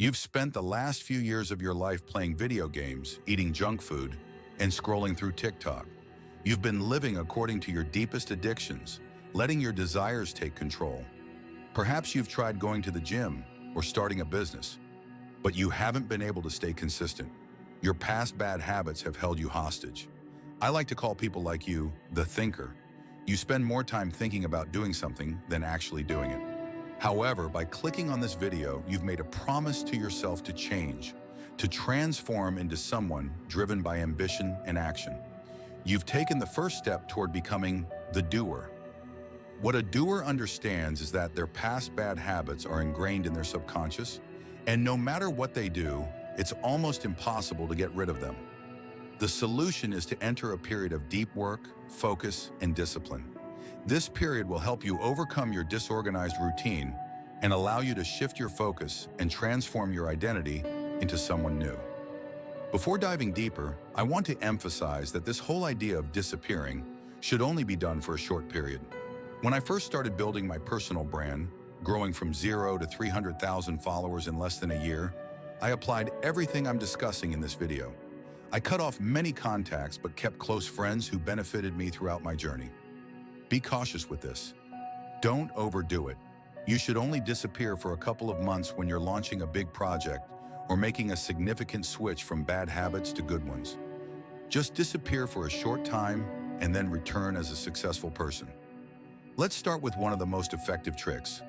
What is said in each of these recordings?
You've spent the last few years of your life playing video games, eating junk food, and scrolling through TikTok. You've been living according to your deepest addictions, letting your desires take control. Perhaps you've tried going to the gym or starting a business, but you haven't been able to stay consistent. Your past bad habits have held you hostage. I like to call people like you the thinker. You spend more time thinking about doing something than actually doing it. However, by clicking on this video, you've made a promise to yourself to change, to transform into someone driven by ambition and action. You've taken the first step toward becoming the doer. What a doer understands is that their past bad habits are ingrained in their subconscious, and no matter what they do, it's almost impossible to get rid of them. The solution is to enter a period of deep work, focus, and discipline. This period will help you overcome your disorganized routine and allow you to shift your focus and transform your identity into someone new. Before diving deeper, I want to emphasize that this whole idea of disappearing should only be done for a short period. When I first started building my personal brand, growing from 0 to 300,000 followers in less than a year, I applied everything I'm discussing in this video. I cut off many contacts but kept close friends who benefited me throughout my journey. Be cautious with this. Don't overdo it. You should only disappear for a couple of months when you're launching a big project or making a significant switch from bad habits to good ones. Just disappear for a short time and then return as a successful person. Let's start with one of the most effective tricks.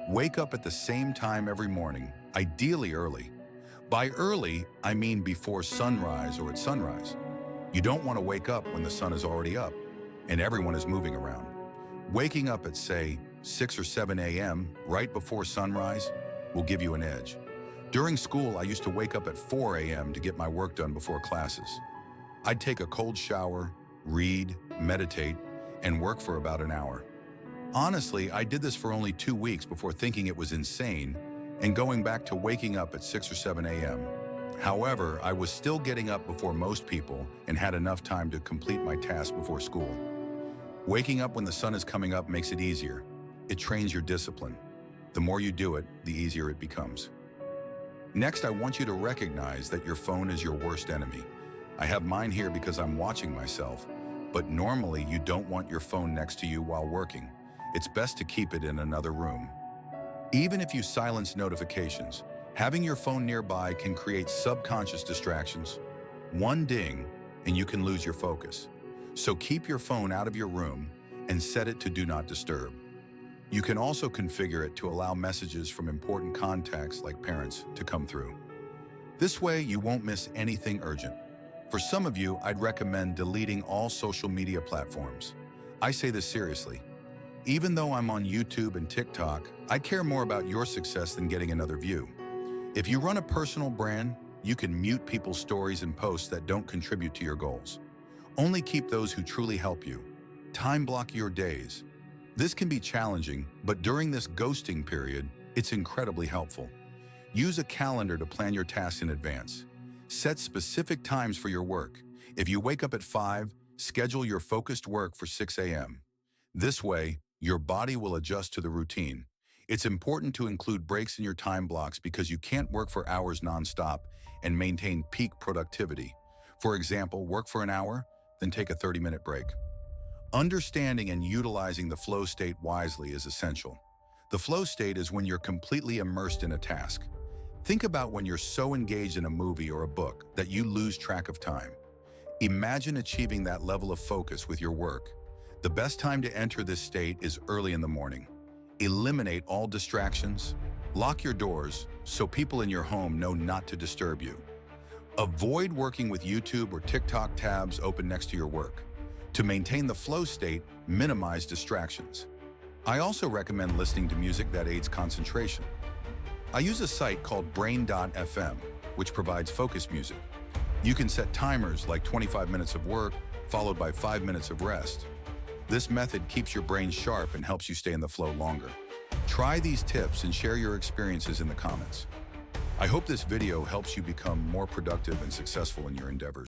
Wake up at the same time every morning, ideally early. By early, I mean before sunrise or at sunrise. You don't want to wake up when the sun is already up and everyone is moving around. Waking up at, say, 6 or 7 a.m. right before sunrise will give you an edge. During school, I used to wake up at 4 a.m. to get my work done before classes. I'd take a cold shower, read, meditate, and work for about an hour. Honestly, I did this for only 2 weeks before thinking it was insane and going back to waking up at 6 or 7 a.m. However, I was still getting up before most people and had enough time to complete my task before school. Waking up when the sun is coming up makes it easier. It trains your discipline. The more you do it, the easier it becomes. Next, I want you to recognize that your phone is your worst enemy. I have mine here because I'm watching myself, but normally you don't want your phone next to you while working. It's best to keep it in another room. Even if you silence notifications, having your phone nearby can create subconscious distractions. One ding, and you can lose your focus. So keep your phone out of your room and set it to Do Not Disturb. You can also configure it to allow messages from important contacts like parents to come through. This way, you won't miss anything urgent. For some of you, I'd recommend deleting all social media platforms. I say this seriously. Even though I'm on YouTube and TikTok, I care more about your success than getting another view. If you run a personal brand, you can mute people's stories and posts that don't contribute to your goals. Only keep those who truly help you. Time block your days. This can be challenging, but during this ghosting period, it's incredibly helpful. Use a calendar to plan your tasks in advance. Set specific times for your work. If you wake up at 5, schedule your focused work for 6 a.m. This way, your body will adjust to the routine. It's important to include breaks in your time blocks because you can't work for hours nonstop and maintain peak productivity. For example, work for an hour, then take a 30-minute break. Understanding and utilizing the flow state wisely is essential. The flow state is when you're completely immersed in a task. Think about when you're so engaged in a movie or a book that you lose track of time. Imagine achieving that level of focus with your work. The best time to enter this state is early in the morning. Eliminate all distractions. Lock your doors so people in your home know not to disturb you. Avoid working with YouTube or TikTok tabs open next to your work. To maintain the flow state, minimize distractions. I also recommend listening to music that aids concentration. I use a site called brain.fm, which provides focus music. You can set timers like 25 minutes of work, followed by 5 minutes of rest. This method keeps your brain sharp and helps you stay in the flow longer. Try these tips and share your experiences in the comments. I hope this video helps you become more productive and successful in your endeavors.